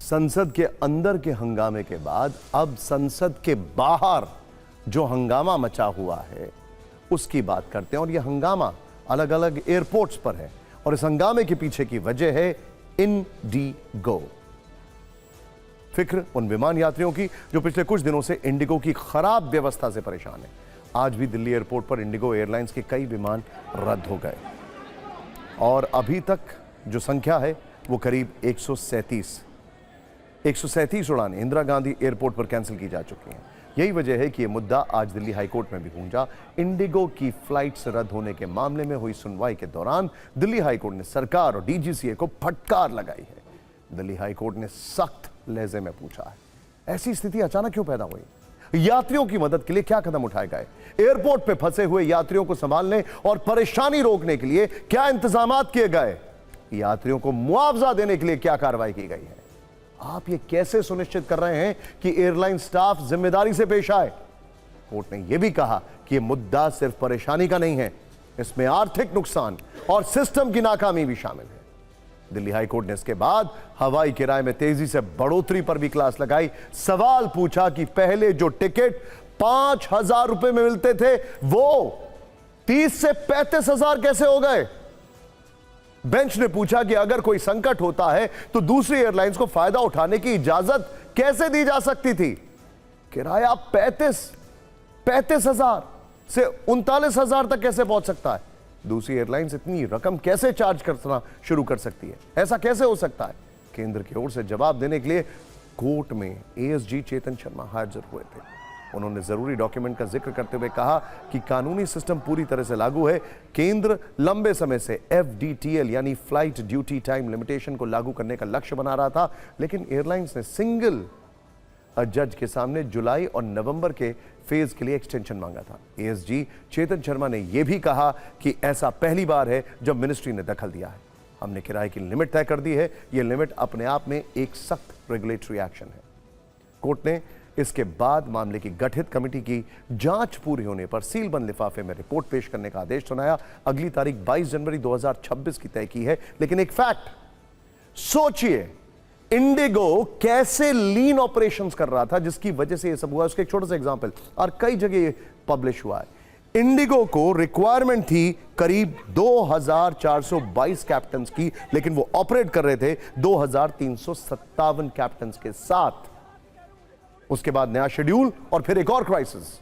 संसद के अंदर के हंगामे के बाद अब संसद के बाहर जो हंगामा मचा हुआ है उसकी बात करते हैं। और यह हंगामा अलग अलग एयरपोर्ट्स पर है और इस हंगामे के पीछे की वजह है इंडिगो। फिक्र उन विमान यात्रियों की जो पिछले कुछ दिनों से इंडिगो की खराब व्यवस्था से परेशान है। आज भी दिल्ली एयरपोर्ट पर इंडिगो एयरलाइंस के कई विमान रद्द हो गए और अभी तक जो संख्या है वो करीब 137 उड़ानें इंदिरा गांधी एयरपोर्ट पर कैंसिल की जा चुकी हैं। यही वजह है कि यह मुद्दा आज दिल्ली हाईकोर्ट में भी गूंजा। इंडिगो की फ्लाइट्स रद्द होने के मामले में हुई सुनवाई के दौरान दिल्ली हाईकोर्ट ने सरकार और डीजीसीए को फटकार लगाई है। दिल्ली हाईकोर्ट ने सख्त लहजे में पूछा है, ऐसी स्थिति अचानक क्यों पैदा हुई? यात्रियों की मदद के लिए क्या कदम उठाए गए? एयरपोर्ट पे फंसे हुए यात्रियों को संभालने और परेशानी रोकने के लिए क्या इंतजाम किए गए? यात्रियों को मुआवजा देने के लिए क्या कार्रवाई की गई है? आप ये कैसे सुनिश्चित कर रहे हैं कि एयरलाइन स्टाफ जिम्मेदारी से पेश आए? कोर्ट ने यह भी कहा कि यह मुद्दा सिर्फ परेशानी का नहीं है, इसमें आर्थिक नुकसान और सिस्टम की नाकामी भी शामिल है। दिल्ली हाईकोर्ट ने इसके बाद हवाई किराए में तेजी से बढ़ोतरी पर भी क्लास लगाई। सवाल पूछा कि पहले जो टिकट 5,000 रुपए में मिलते थे वो 30 से 35,000 कैसे हो गए? बेंच ने पूछा कि अगर कोई संकट होता है तो दूसरी एयरलाइंस को फायदा उठाने की इजाजत कैसे दी जा सकती थी? किराया 35,000 से 39,000 तक कैसे पहुंच सकता है? दूसरी एयरलाइंस इतनी रकम कैसे चार्ज करना शुरू कर सकती है? ऐसा कैसे हो सकता है? केंद्र की ओर से जवाब देने के लिए कोर्ट में एएसजी चेतन शर्मा हाजिर हुए थे। उन्होंने जरूरी डॉक्यूमेंट का जिक्र करते हुए कहा कि कानूनी सिस्टम पूरी तरह से लागू है। केंद्र लंबे समय से FDTL यानी फ्लाइट ड्यूटी टाइम लिमिटेशन को लागू करने का लक्ष्य बना रहा था, लेकिन एयरलाइंस ने सिंगल जज के सामने जुलाई और नवंबर के फेज के लिए एक्सटेंशन मांगा था। एएसजी चेतन शर्मा ने यह भी कहा कि ऐसा पहली बार है जब मिनिस्ट्री ने दखल दिया है। हमने किराए की लिमिट तय कर दी है। यह लिमिट अपने आप में एक सख्त रेगुलेटरी एक्शन है। कोर्ट ने इसके बाद मामले की गठित कमेटी की जांच पूरी होने पर सीलबंद लिफाफे में रिपोर्ट पेश करने का आदेश सुनाया। अगली तारीख 22 जनवरी 2026 की तय की है। लेकिन एक फैक्ट सोचिए, इंडिगो कैसे लीन ऑपरेशंस कर रहा था जिसकी वजह से यह सब हुआ। उसके एक छोटा सा एग्जांपल और कई जगह पब्लिश हुआ है। इंडिगो को रिक्वायरमेंट थी करीब 2,422 कैप्टन्स की, लेकिन वो ऑपरेट कर रहे थे 2,357 कैप्टन्स के साथ। उसके बाद नया शेड्यूल और फिर एक और क्राइसिस।